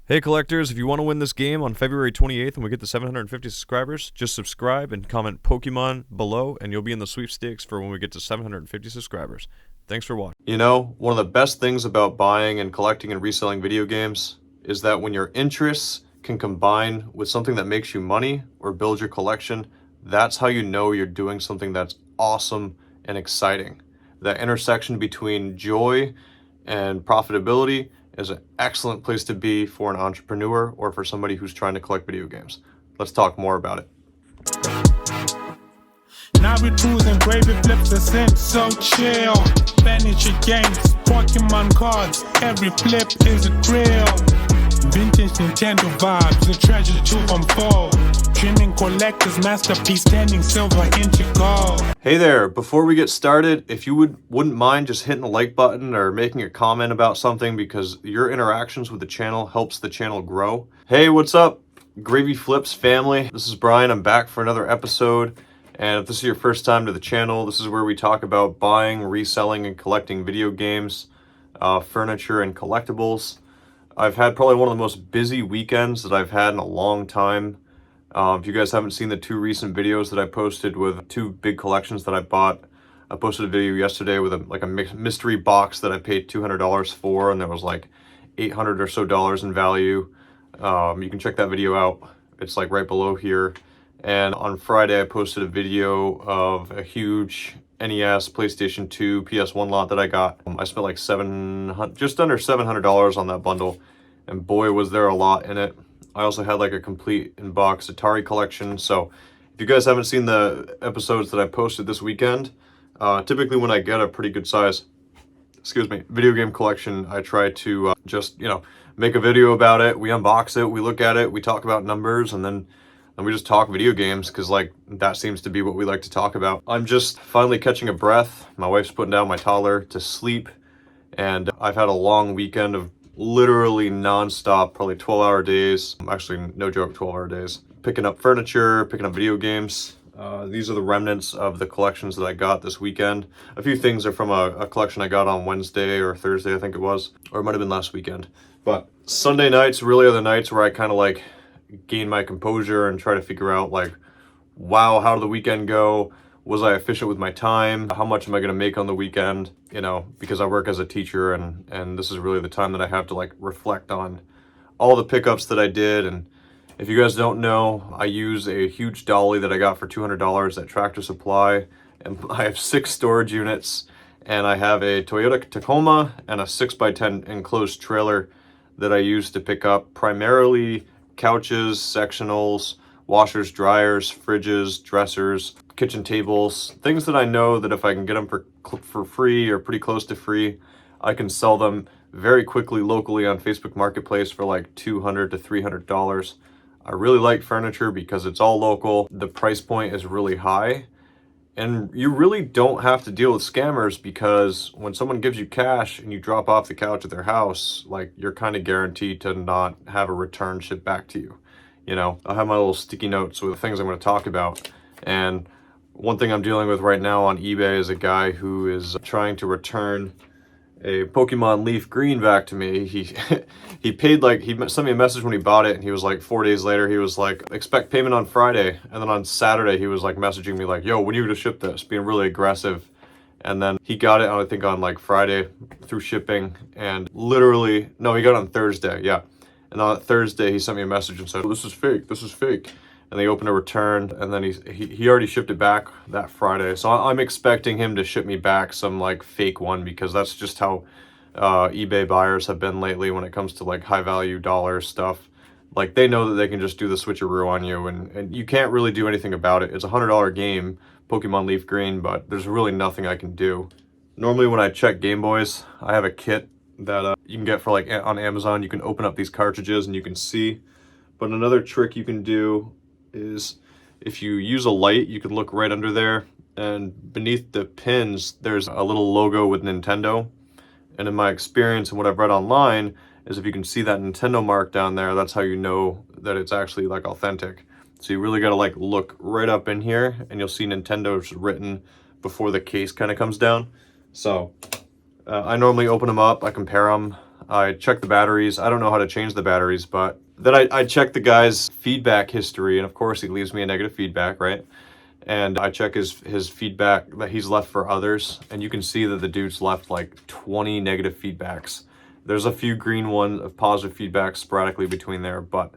Hey collectors, if you want to win this game on February 28th when we get to 750 subscribers, just subscribe and comment Pokemon below and you'll be in the sweepstakes for when we get to 750 subscribers. Thanks for watching. You know, one of the best things about buying and collecting and reselling video games is that when your interests can combine with something that makes you money or build your collection, that's how you know you're doing something that's awesome and exciting. That intersection between joy and profitability is an excellent place to be for an entrepreneur or for somebody who's trying to collect video games. Let's talk more about it. Now we cruising, gravy flips the sim, so chill. Furniture games, Pokemon cards, every flip is a thrill. Vintage Nintendo vibes, the treasure to unfold. Dreaming collector's masterpiece, standing silver into gold. Hey there, before we get started, if you wouldn't mind just hitting the like button or making a comment about something, because your interactions with the channel helps the channel grow. Hey, what's up, Gravy Flips family? This is Brian. I'm back for another episode. And if this is your first time to the channel, this is where we talk about buying, reselling, and collecting video games, furniture, and collectibles. I've had probably one of the most busy weekends that I've had in a long time. If you guys haven't seen the two recent videos that I posted with two big collections that I bought, I posted a video yesterday with a mystery box that I paid $200 for, and there was like $800 or so in value. You can check that video out. It's like right below here. And on Friday, I posted a video of a huge NES, PlayStation 2, PS1 lot that I got. I spent like just under $700 on that bundle, and boy, was there a lot in it. I also had like a complete in-box Atari collection. So if you guys haven't seen the episodes that I posted this weekend, typically when I get a pretty good size, video game collection, I try to just, make a video about it. We unbox it, we look at it, we talk about numbers, and then we just talk video games, because like that seems to be what we like to talk about. I'm just finally catching a breath. My wife's putting down my toddler to sleep, and I've had a long weekend of literally non-stop, probably 12-hour days. Actually, no joke, 12-hour days. Picking up furniture, picking up video games. These are the remnants of the collections that I got this weekend. A few things are from a collection I got on Wednesday or Thursday, I think it was. Or it might have been last weekend. But Sunday nights really are the nights where I kind of like gain my composure and try to figure out like, wow, how did the weekend go? Was I efficient with my time? How much am I going to make on the weekend? Because I work as a teacher, and this is really the time that I have to like reflect on all the pickups that I did. And if you guys don't know, I use a huge dolly that I got for $200 at Tractor Supply, and I have 6 storage units, and I have a Toyota Tacoma and a 6x10 enclosed trailer that I use to pick up primarily couches, sectionals, washers, dryers, fridges, dressers, kitchen tables, things that I know that if I can get them for free or pretty close to free, I can sell them very quickly locally on Facebook Marketplace for like $200 to $300. I really like furniture because it's all local. The price point is really high, and you really don't have to deal with scammers, because when someone gives you cash and you drop off the couch at their house, like you're kind of guaranteed to not have a return shipped back to you. I have my little sticky notes with the things I'm going to talk about. And one thing I'm dealing with right now on eBay is a guy who is trying to return a Pokemon Leaf Green back to me. He sent me a message when he bought it, and he was like 4 days later, he was like, expect payment on Friday. And then on Saturday, he was like messaging me like, yo, when are you going to ship this? Being really aggressive. And then he got it, I think, on like Friday through shipping. And literally, no, he got it on Thursday. Yeah. And on Thursday, he sent me a message and said, this is fake. This is fake. And they opened a return, and then he already shipped it back that Friday. So I'm expecting him to ship me back some like fake one, because that's just how eBay buyers have been lately when it comes to like high value dollar stuff. Like they know that they can just do the switcheroo on you, and you can't really do anything about it. It's a $100 game, Pokemon Leaf Green, but there's really nothing I can do. Normally when I check Game Boys, I have a kit that you can get for like on Amazon. You can open up these cartridges and you can see. But another trick you can do is if you use a light, you can look right under there, and beneath the pins there's a little logo with Nintendo. And in my experience and what I've read online is if you can see that Nintendo mark down there, that's how you know that it's actually like authentic. So you really got to like look right up in here, and you'll see Nintendo's written before the case kind of comes down. So I normally open them up, I compare them, I check the batteries. I don't know how to change the batteries, but then I check the guy's feedback history, and of course he leaves me a negative feedback, right? And I check his feedback that he's left for others, and you can see that the dude's left like 20 negative feedbacks. There's a few green ones of positive feedback sporadically between there, but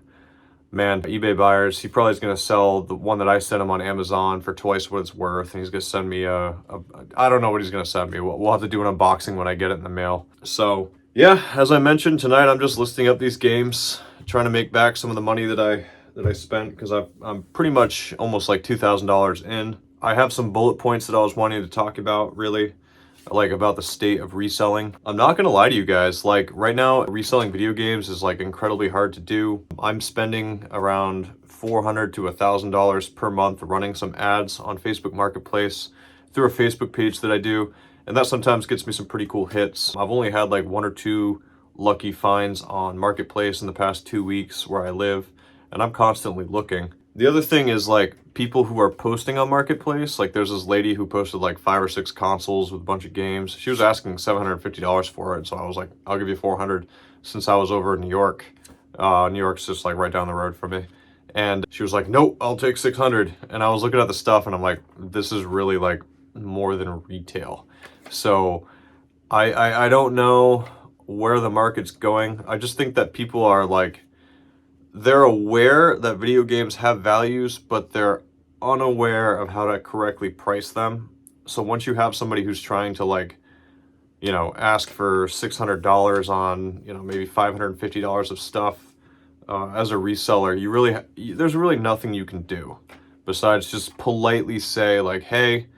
man, eBay buyers, he probably is going to sell the one that I sent him on Amazon for twice what it's worth, and he's going to send me I don't know what he's going to send me. We'll have to do an unboxing when I get it in the mail. So yeah, as I mentioned tonight, I'm just listing up these games, trying to make back some of the money that I spent, because I'm pretty much almost like $2,000 in. I have some bullet points that I was wanting to talk about, really, like about the state of reselling. I'm not gonna lie to you guys, like right now reselling video games is like incredibly hard to do. I'm spending around $400 to $1,000 per month running some ads on Facebook Marketplace through a Facebook page that I do, and that sometimes gets me some pretty cool hits. I've only had like 1 or 2 lucky finds on Marketplace in the past 2 weeks where I live, and I'm constantly looking. The other thing is like people who are posting on Marketplace, like there's this lady who posted like 5 or 6 consoles with a bunch of games. She was asking $750 for it, so I was like, I'll give you $400, since I was over in New York. New York's just like right down the road from me. And she was like, nope, I'll take $600. And I was looking at the stuff and I'm like, this is really like more than retail. So I don't know where the market's going. I just think that people are like, they're aware that video games have values, but they're unaware of how to correctly price them. So once you have somebody who's trying to like, you know, ask for $600 on, you know, maybe $550 of stuff as a reseller, there's really nothing you can do besides just politely say like, hey,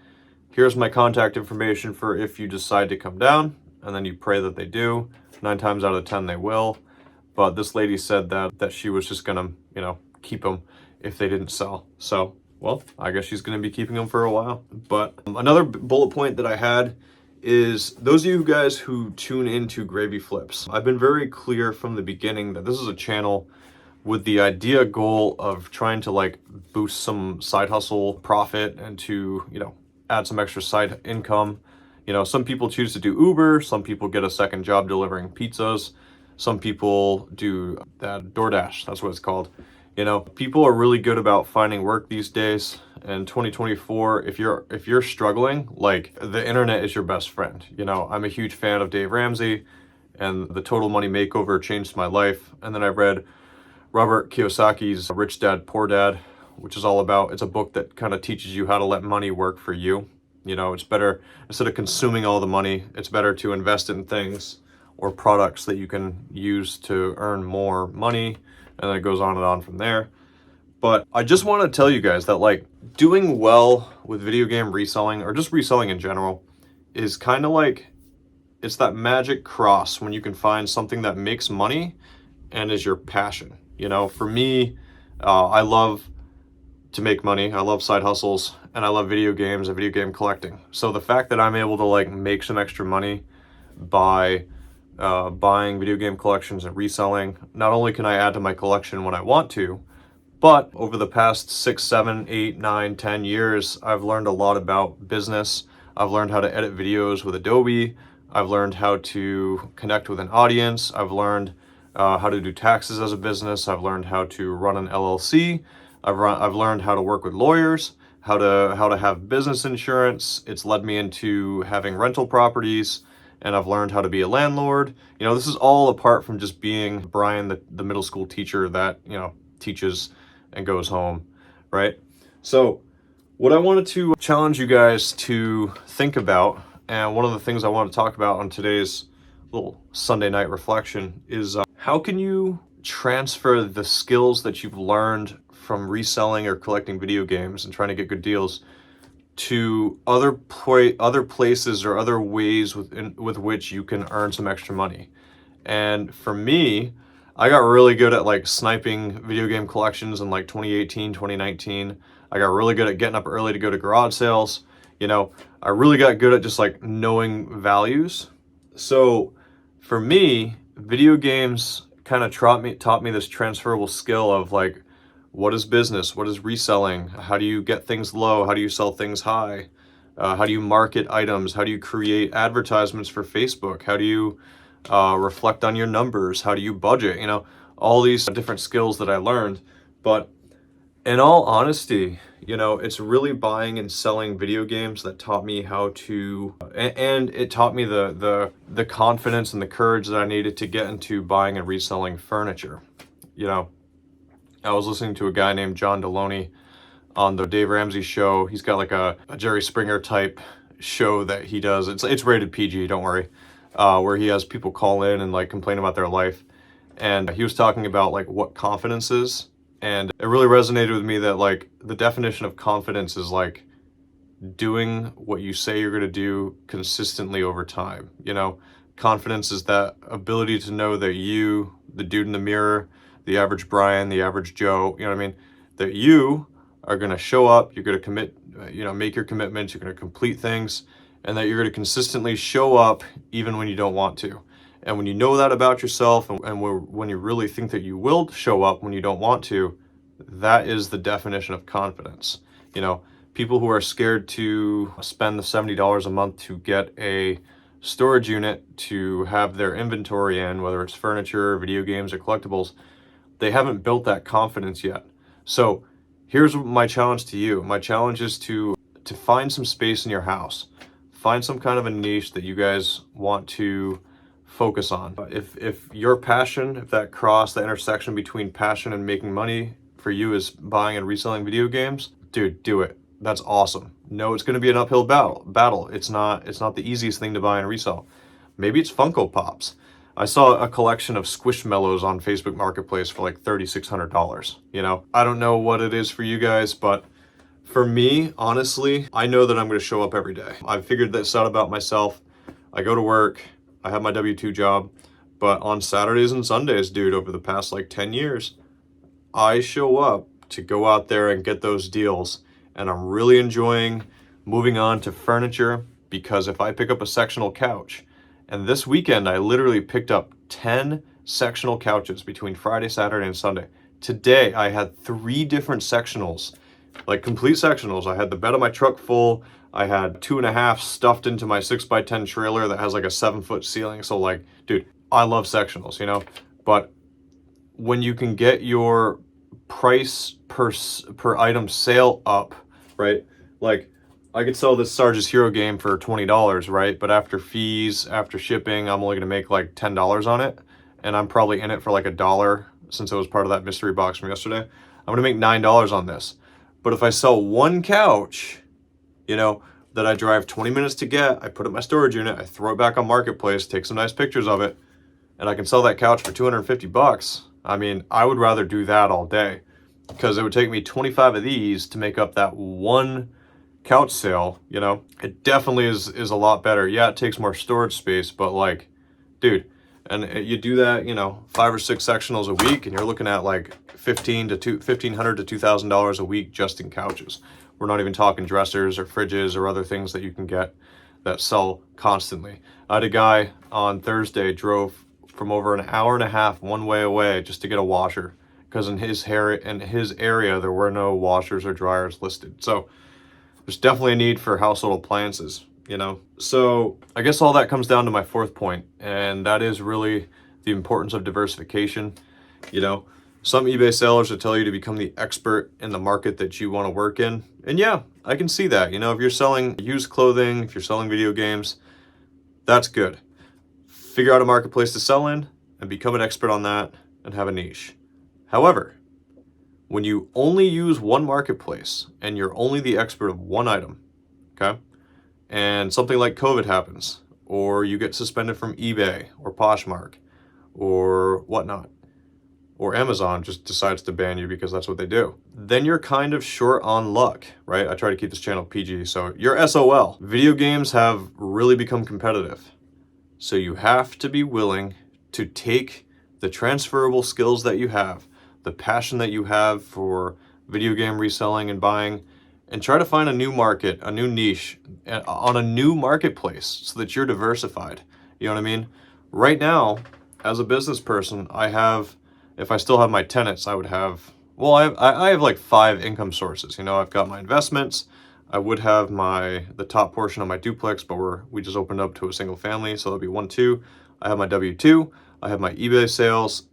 here's my contact information for if you decide to come down, and then you pray that they do. 9 times out of 10 they will. But this lady said that she was just gonna, you know, keep them if they didn't sell. So, well, I guess she's gonna be keeping them for a while. But another bullet point that I had is those of you guys who tune into Gravy Flips, I've been very clear from the beginning that this is a channel with the idea goal of trying to like boost some side hustle profit and to, you know, add some extra side income. You know, some people choose to do Uber, some people get a second job delivering pizzas. Some people do that DoorDash, that's what it's called. You know, people are really good about finding work these days. In 2024, if you're struggling, like the internet is your best friend. You know, I'm a huge fan of Dave Ramsey, and the Total Money Makeover changed my life. And then I read Robert Kiyosaki's Rich Dad, Poor Dad, which is all about, it's a book that kind of teaches you how to let money work for you. You know, it's better, instead of consuming all the money, it's better to invest in things or products that you can use to earn more money, and then it goes on and on from there. But I just want to tell you guys that like doing well with video game reselling, or just reselling in general, is kind of like, it's that magic cross when you can find something that makes money and is your passion. You know, for me, I love to make money, I love side hustles, and I love video games and video game collecting. So the fact that I'm able to like make some extra money by buying video game collections and reselling, not only can I add to my collection when I want to, but over the past 6, 7, 8, 9, 10 years, I've learned a lot about business. I've learned how to edit videos with Adobe. I've learned how to connect with an audience. I've learned how to do taxes as a business. I've learned how to run an LLC. I've learned how to work with lawyers, how to have business insurance. It's led me into having rental properties, and I've learned how to be a landlord. You know, this is all apart from just being Brian, the middle school teacher that, you know, teaches and goes home, right? So what I wanted to challenge you guys to think about, and one of the things I want to talk about on today's little Sunday night reflection, is how can you transfer the skills that you've learned from reselling or collecting video games and trying to get good deals to other places or other ways with which you can earn some extra money. And for me, I got really good at like sniping video game collections in like 2018, 2019. I got really good at getting up early to go to garage sales. You know, I really got good at just like knowing values. So for me, video games kind of taught me this transferable skill of like, what is business? What is reselling? How do you get things low? How do you sell things high? How do you market items? How do you create advertisements for Facebook? How do you reflect on your numbers, how do you budget, you know, all these different skills that I learned. But in all honesty, you know, it's really buying and selling video games that taught me how to, and it taught me the confidence and the courage that I needed to get into buying and reselling furniture. You know, I was listening to a guy named John Deloney on the Dave Ramsey show. He's got like a Jerry Springer type show that he does. It's rated PG, don't worry, where he has people call in and like complain about their life. And he was talking about like what confidence is. And it really resonated with me that like the definition of confidence is like doing what you say you're going to do consistently over time. You know, confidence is that ability to know that you, the dude in the mirror, the average Brian, the average Joe, you know what I mean? That you are going to show up, you're going to commit, you know, make your commitments, you're going to complete things, and that you're going to consistently show up even when you don't want to. And when you know that about yourself, and when you really think that you will show up when you don't want to, that is the definition of confidence. You know, people who are scared to spend the $70 a month to get a storage unit to have their inventory in, whether it's furniture, video games, or collectibles, they haven't built that confidence yet. So here's my challenge to you. My challenge is to find some space in your house. Find some kind of a niche that you guys want to focus on. If your passion, if that cross, the intersection between passion and making money for you is buying and reselling video games, dude, do it. That's awesome. No, it's going to be an uphill battle. It's not the easiest thing to buy and resell. Maybe it's Funko Pops. I saw a collection of Squishmallows on Facebook Marketplace for like $3,600. You know, I don't know what it is for you guys, but for me, honestly, I know that I'm going to show up every day. I've figured this out about myself. I go to work. I have my W-2 job, but on Saturdays and Sundays, dude, over the past like 10 years, I show up to go out there and get those deals. And I'm really enjoying moving on to furniture, because if I pick up a sectional couch, and this weekend I literally picked up 10 sectional couches between Friday, Saturday, and Sunday. Today I had 3 different sectionals, like complete sectionals. I had the bed of my truck full. I had 2.5 stuffed into my 6x10 trailer that has like a 7-foot ceiling. So like, dude, I love sectionals, you know, but when you can get your price per item sale up, right? Like I could sell this Sarge's Hero game for $20, right? But after fees, after shipping, I'm only going to make like $10 on it. And I'm probably in it for like $1 since it was part of that mystery box from yesterday. I'm going to make $9 on this. But if I sell one couch, you know, that I drive 20 minutes to get, I put it in my storage unit, I throw it back on Marketplace, take some nice pictures of it, and I can sell that couch for $250. I mean, I would rather do that all day, because it would take me 25 of these to make up that one couch sale, you know? It definitely is a lot better. Yeah, it takes more storage space, but like, dude, and you do that, you know, 5 or 6 sectionals a week, and you're looking at like $1,500 to $2,000 a week just in couches. We're not even talking dressers or fridges or other things that you can get that sell constantly. I had a guy on Thursday drove from over an hour and a half one way away just to get a washer, because in his area there were no washers or dryers listed. So there's definitely a need for household appliances, you know. So I guess all that comes down to my 4th point, and that is really the importance of diversification. You know, some eBay sellers will tell you to become the expert in the market that you want to work in. And yeah, I can see that. You know, if you're selling used clothing, if you're selling video games, that's good. Figure out a marketplace to sell in and become an expert on that and have a niche. However, when you only use one marketplace and you're only the expert of one item, okay, and something like COVID happens, or you get suspended from eBay or Poshmark or whatnot, or Amazon just decides to ban you because that's what they do, then you're kind of short on luck, right? I try to keep this channel PG, so you're SOL. Video games have really become competitive. So you have to be willing to take the transferable skills that you have, the passion that you have for video game reselling and buying, and try to find a new market, a new niche on a new marketplace so that you're diversified. You know what I mean? Right now, as a business person, I have, if I still have my tenants, I would have, well, I have like 5 income sources. You know, I've got my investments. I would have the top portion of my duplex, but we just opened up to a single family, so that'll be 1, 2. I have my W-2, I have my eBay sales,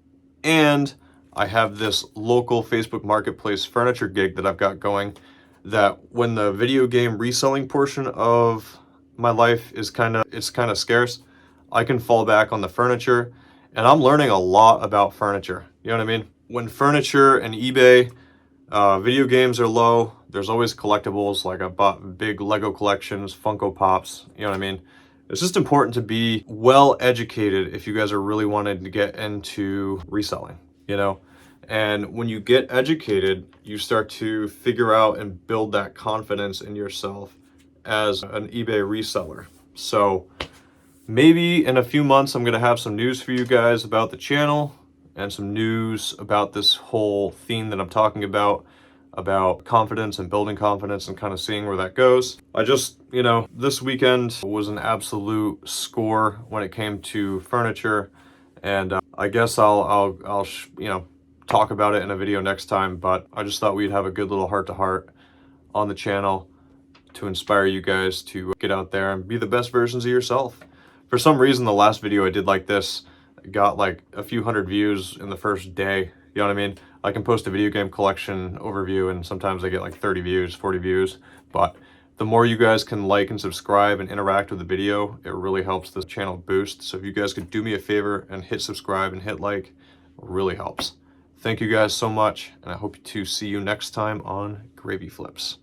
and I have this local Facebook Marketplace furniture gig that I've got going, that when the video game reselling portion of my life is kind of scarce, I can fall back on the furniture, and I'm learning a lot about furniture. You know what I mean? When furniture and eBay, video games are low, there's always collectibles. Like I bought big Lego collections, Funko Pops, you know what I mean? It's just important to be well educated if you guys are really wanting to get into reselling, you know? And when you get educated, you start to figure out and build that confidence in yourself as an eBay reseller. So maybe in a few months, I'm going to have some news for you guys about the channel and some news about this whole theme that I'm talking about confidence and building confidence and kind of seeing where that goes. I just, you know, this weekend was an absolute score when it came to furniture, and I guess I'll you know, talk about it in a video next time, but I just thought we'd have a good little heart-to-heart on the channel to inspire you guys to get out there and be the best versions of yourself. For some reason, the last video I did like this got like a few hundred views in the first day. You know what I mean? I can post a video game collection overview and sometimes I get like 30 views, 40 views. But the more you guys can like and subscribe and interact with the video, it really helps the channel boost. So if you guys could do me a favor and hit subscribe and hit like, it really helps. Thank you guys so much, and I hope to see you next time on Gravy Flips.